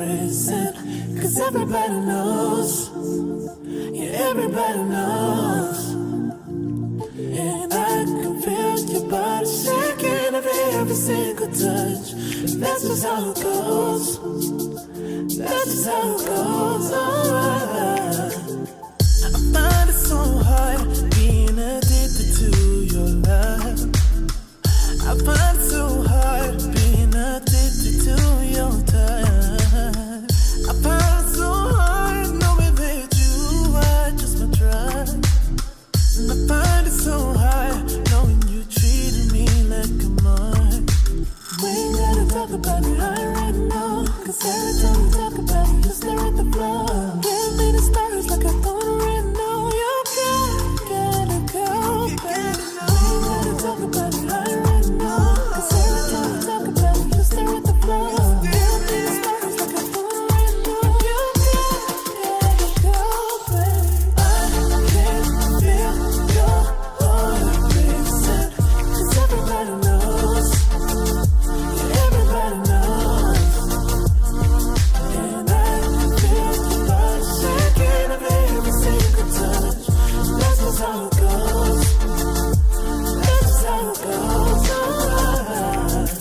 present. Cause everybody knows, yeah, everybody knows. And I can feel your body shaking every single touch. That's just how it goes. That's just how it goes. Alright. I find it so hard being addicted to your love. I find it so hard being addicted to your touch. I find it so hard knowing that you are just my drug. And I find it so hard knowing you treated me like a mark. We ain't gotta talk about it right now. Cause every time we talk about it, you stare at the floor. Give me the stars like I don't already know. You gotta go, baby. We ain't gotta talk about it right now. Cause every time we talk about it, you stare at the floor. Give me the stars like I don't already know. You gotta go, baby. I can feel your heart racing. Cause everybody knows. Yeah, everybody knows. And I can feel your body shaking every single touch. That's just how it goes. That's just how it goes. Alright.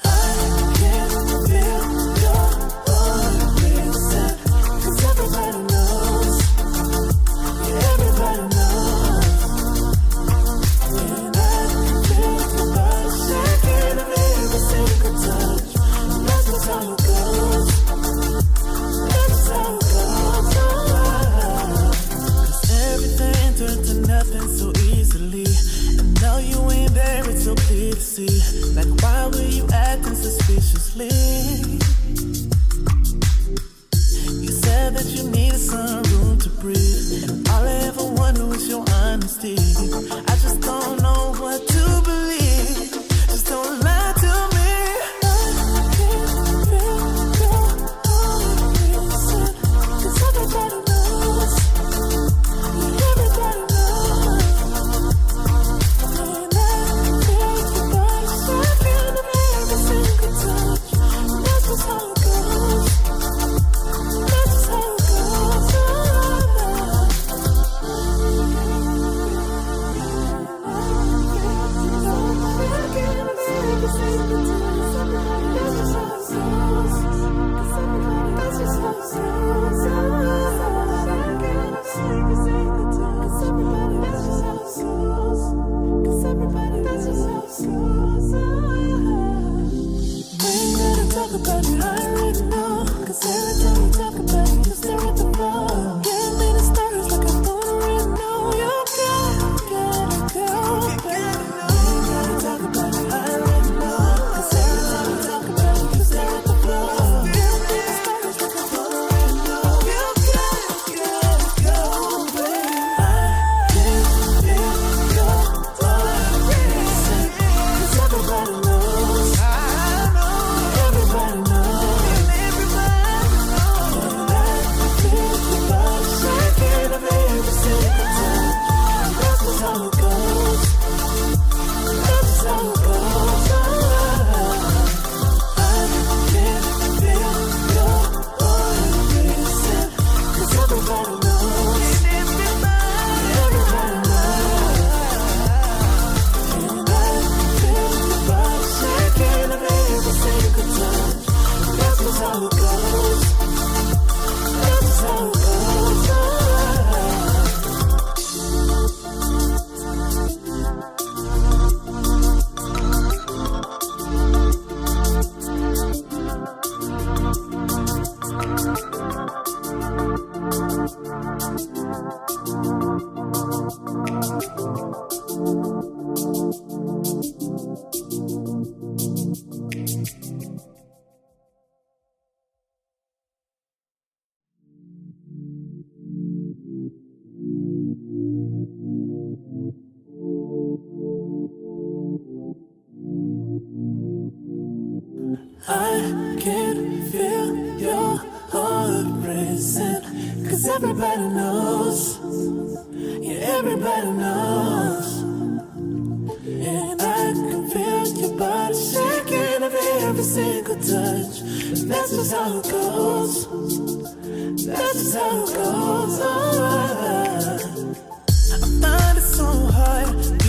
I can feel your heart racing. Cause everybody knows. Yeah, everybody knows. And I can feel your body shaking every single touch. That's just how it goes. That's just how it goes. Alright. Cause everything turned to nothing so easily. And now you ain't there, it's so clear to see. Like, why were you acting suspiciously? You said that you needed some room to breathe. And all I ever wanted was your honesty. I just don't know what to believe. Just don't lie to me. I can feel your heart racing. Cause everybody knows. Yeah, everybody knows. And I can feel your body shaking every single touch. That's just how it goes. That's just how it goes. Talk about it right now. Cause every time we talk about it, you stare at the floor. Give me the stars like I don't already know. You gotta go, baby. We ain't gotta talk about it right now. Cause every time we talk about it, you stare at the floor. Give me the stars like I don't already know. You gotta go, baby. I can feel your heart racing. Cause everybody knows. Everybody knows. And I can feel your body shaking every single touch. That's just how it goes. That's just how it goes. Alright. I can feel your heart racing. Cause everybody knows. Everybody knows. And I can feel your body shaking every single touch. That's just how it goes. That's just how it goes. Alright. I can feel your heart racing. Cause everybody knows. Yeah, everybody knows. And I can feel your body shaking every single touch. that's just how it goes. That's just how it goes. Oh, I find it so hard